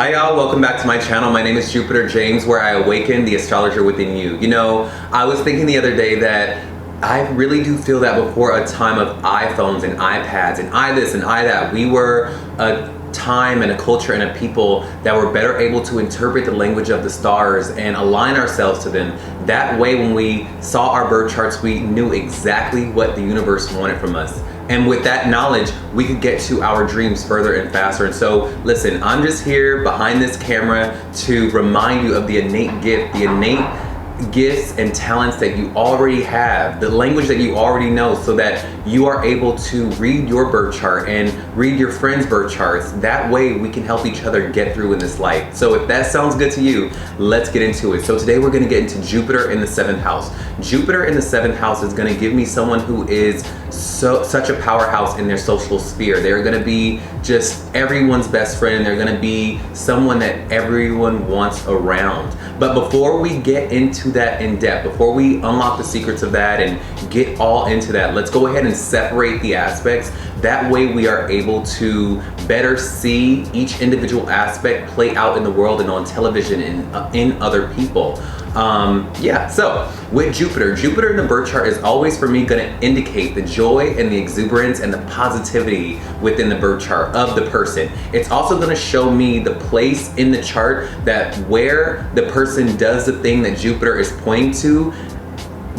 Hi y'all, welcome back to my channel. My name is Jupiter James, where I awaken the astrologer within you. You know, I was thinking the other day that I really do feel that before a time of iPhones and iPads and I this and I that, we were a time and a culture and a people that were better able to interpret the language of the stars and align ourselves to them. That way, when we saw our birth charts, we knew exactly what the universe wanted from us. And with that knowledge, we could get to our dreams further and faster. And so, listen, I'm just here behind this camera to remind you of the innate gift, the innate gifts and talents that you already have, the language that you already know, so that you are able to read your birth chart and read your friends' birth charts. That way we can help each other get through in this life. So if that sounds good to you, let's get into it. So today we're going to get into Jupiter in the 7th house. Jupiter in the 7th house is going to give me someone who is such a powerhouse in their social sphere. They're going to be just everyone's best friend. They're going to be someone that everyone wants around. But before we get into that in depth, before we unlock the secrets of that and get all into that, let's go ahead and separate the aspects. That way we are able to better see each individual aspect play out in the world and on television and in other people. So with Jupiter in the birth chart is always for me going to indicate the joy and the exuberance and the positivity within the birth chart of the person. It's also going to show me the place in the chart that where the person does the thing that Jupiter is pointing to,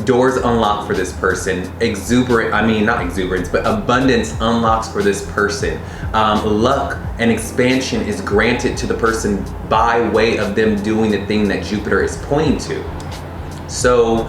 doors unlock for this person. Not exuberance, but abundance unlocks for this person. Luck and expansion is granted to the person by way of them doing the thing that Jupiter is pointing to. So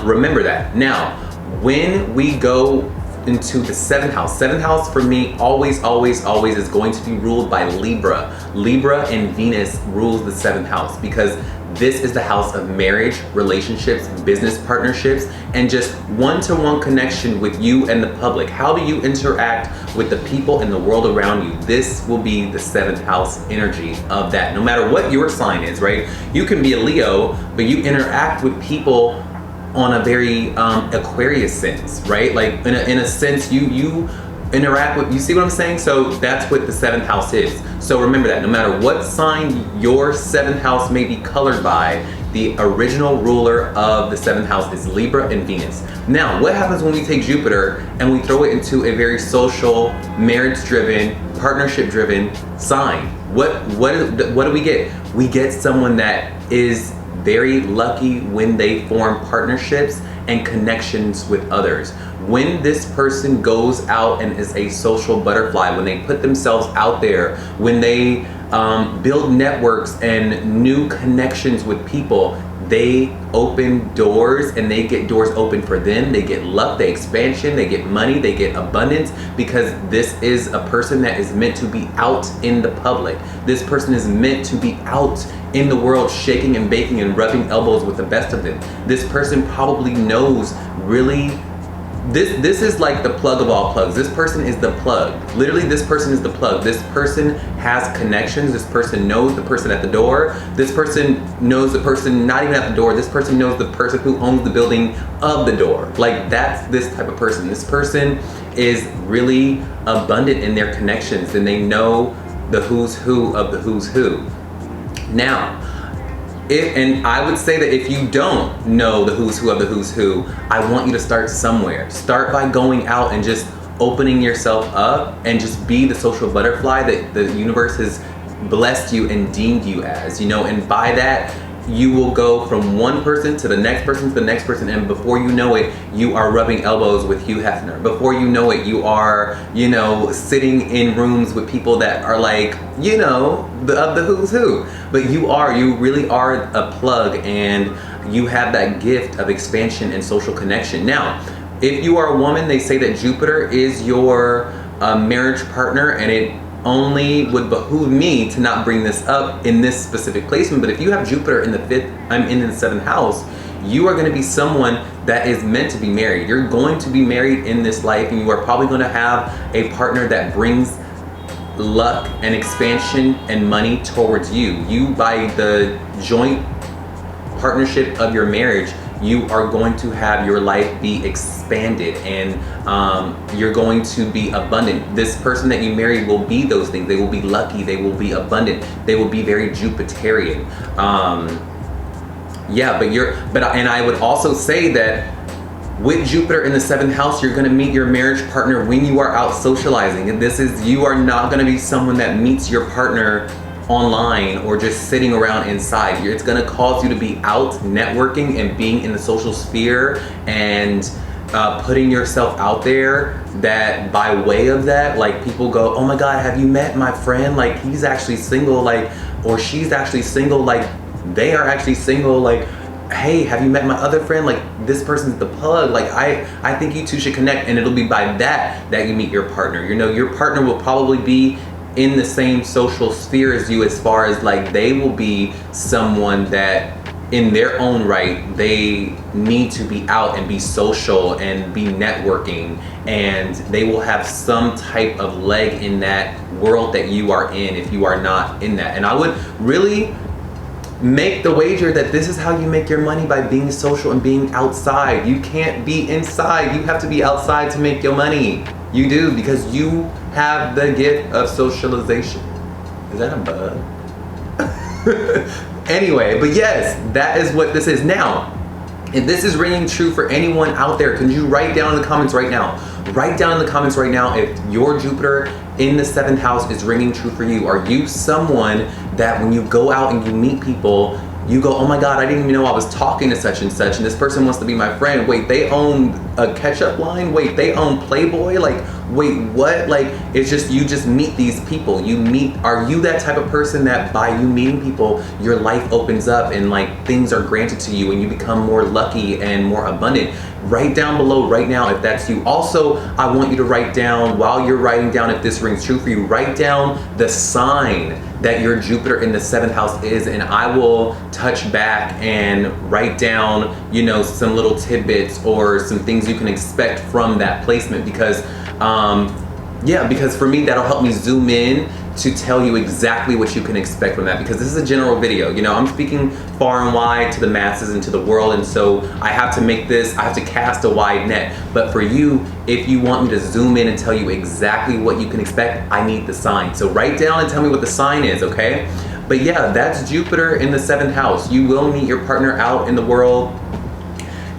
remember that. Now, when we go into the 7th house for me always is going to be ruled by Libra. Libra and Venus rules the 7th house because this is the house of marriage, relationships, business partnerships, and just one-to-one connection with you and the public. How do you interact with the people in the world around you? This will be the 7th house energy of that. No matter what your sign is, right? You can be a Leo, but you interact with people on a very Aquarius sense, right? Like in a sense, you interact with, you see what I'm saying? So that's what the 7th house is. So remember that no matter what sign your 7th house may be colored by, the original ruler of the 7th house is Libra and Venus. Now, what happens when we take Jupiter and we throw it into a very social, marriage-driven, partnership-driven sign? What do we get? We get someone that is very lucky when they form partnerships and connections with others. When this person goes out and is a social butterfly, when they put themselves out there, when they build networks and new connections with people, they open doors and they get doors open for them. They get luck, they expansion, they get money, they get abundance, because this is a person that is meant to be out in the public. This person is meant to be out in the world, shaking and baking and rubbing elbows with the best of them. This person probably knows really, this is like the plug of all plugs. This person is the plug. Literally, this person is the plug. This person has connections. This person knows the person at the door. This person knows the person not even at the door. This person knows the person who owns the building of the door. Like, that's this type of person. This person is really abundant in their connections, and they know the who's who of the who's who. Now, and I would say that if you don't know the who's who of the who's who, I want you to start somewhere. Start by going out and just opening yourself up and just be the social butterfly that the universe has blessed you and deemed you as, you know, and by that, you will go from one person to the next person to the next person, and before you know it, you are rubbing elbows with Hugh Hefner. Before you know it, you are, you know, sitting in rooms with people that are like, you know, of the who's who. But you really are a plug, and you have that gift of expansion and social connection. Now, if you are a woman, they say that Jupiter is your marriage partner, and it only would behoove me to not bring this up in this specific placement, but if you have Jupiter in the 7th house, you are going to be someone that is meant to be married. You're going to be married in this life, and you are probably going to have a partner that brings luck and expansion and money towards you. You, by the joint partnership of your marriage, you are going to have your life be expanded, and you're going to be abundant. This person that you marry will be those things. They will be lucky, they will be abundant, they will be very Jupiterian. Yeah, and I would also say that with Jupiter in the 7th house, you're going to meet your marriage partner when you are out socializing. And you are not going to be someone that meets your partner online or just sitting around inside. It's going to cause you to be out networking and being in the social sphere and putting yourself out there, that by way of that, like, people go, oh my God, have you met my friend? Like, he's actually single, like, or she's actually single, like, they are actually single, like, hey, have you met my other friend? Like, this person's the plug. Like, I think you two should connect. And it'll be by that you meet your partner. You know, your partner will probably be in the same social sphere as you, as far as like, they will be someone that in their own right, they need to be out and be social and be networking, and they will have some type of leg in that world that you are in if you are not in that. And I would really make the wager that this is how you make your money, by being social and being outside. You can't be inside. You have to be outside to make your money. You do, because you have the gift of socialization. Is that a bug? Anyway, but yes, that is what this is. Now, if this is ringing true for anyone out there, can you write down in the comments right now? Write down in the comments right now if your Jupiter in the 7th house is ringing true for you. Are you someone that when you go out and you meet people, you go, oh my God, I didn't even know I was talking to such and such, and this person wants to be my friend. Wait, they own a ketchup line? Wait, they own Playboy? Like, wait, what? Like, it's just, you just meet these people. Are you that type of person that by you meeting people, your life opens up and like things are granted to you and you become more lucky and more abundant? Write down below right now if that's you. Also, I want you to write down, while you're writing down if this rings true for you, write down the sign that your Jupiter in the 7th house is, and I will touch back and write down, you know, some little tidbits or some things you can expect from that placement, because yeah, because for me that'll help me zoom in to tell you exactly what you can expect from that, because this is a general video. You know, I'm speaking far and wide to the masses and to the world, and so I have to cast a wide net. But for you, if you want me to zoom in and tell you exactly what you can expect, I need the sign. So write down and tell me what the sign is, okay? But yeah, that's Jupiter in the 7th house. You will meet your partner out in the world,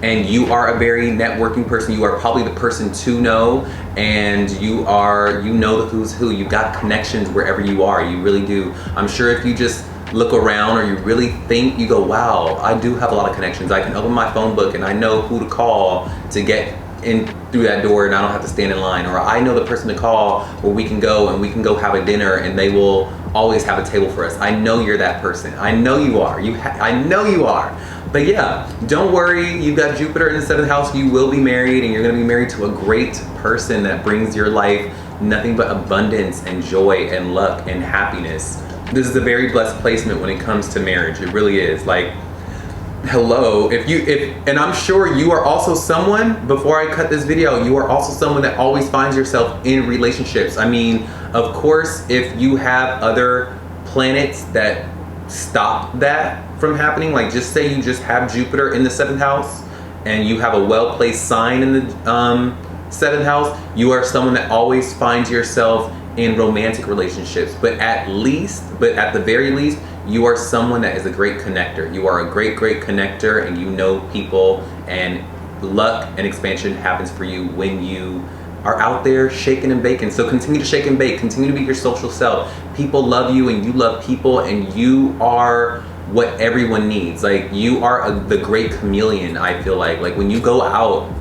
and you are a very networking person. You are probably the person to know, and you know the who's who. You've got connections wherever you are. You really do. I'm sure if you just look around or you really think, you go, wow, I do have a lot of connections. I can open my phone book and I know who to call to get in through that door, and I don't have to stand in line. Or I know the person to call where we can go have a dinner and they will always have a table for us. I know you're that person. I know you are. I know you are. But yeah, don't worry, you've got Jupiter in the 7th house, you will be married, and you're gonna be married to a great person that brings your life nothing but abundance and joy and luck and happiness. This is a very blessed placement when it comes to marriage. It really is. Like, hello, and I'm sure you are also someone, before I cut this video, you are also someone that always finds yourself in relationships. I mean, of course, if you have other planets that stop that from happening, like just say you just have Jupiter in the 7th house and you have a well-placed sign in the 7th house, you are someone that always finds yourself in romantic relationships. But at the very least, you are someone that is a great connector. You are a great connector, and you know people, and luck and expansion happens for you when you are out there shaking and baking. So continue to shake and bake, continue to be your social self. People love you and you love people, and you are what everyone needs. Like, you are the great chameleon, I feel like. Like, when you go out,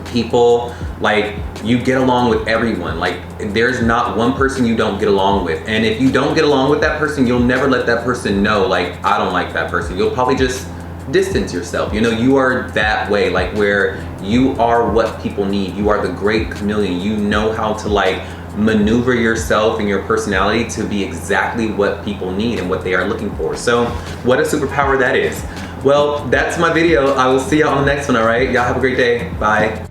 people, like, you get along with everyone. Like, there's not one person you don't get along with. And if you don't get along with that person, you'll never let that person know, like, I don't like that person. You'll probably just distance yourself. You know, you are that way, like, where you are what people need. You are the great chameleon. You know how to, like, maneuver yourself and your personality to be exactly what people need and what they are looking for. So what a superpower that is. Well, that's my video. I will see y'all on the next one, all right? Y'all have a great day. Bye.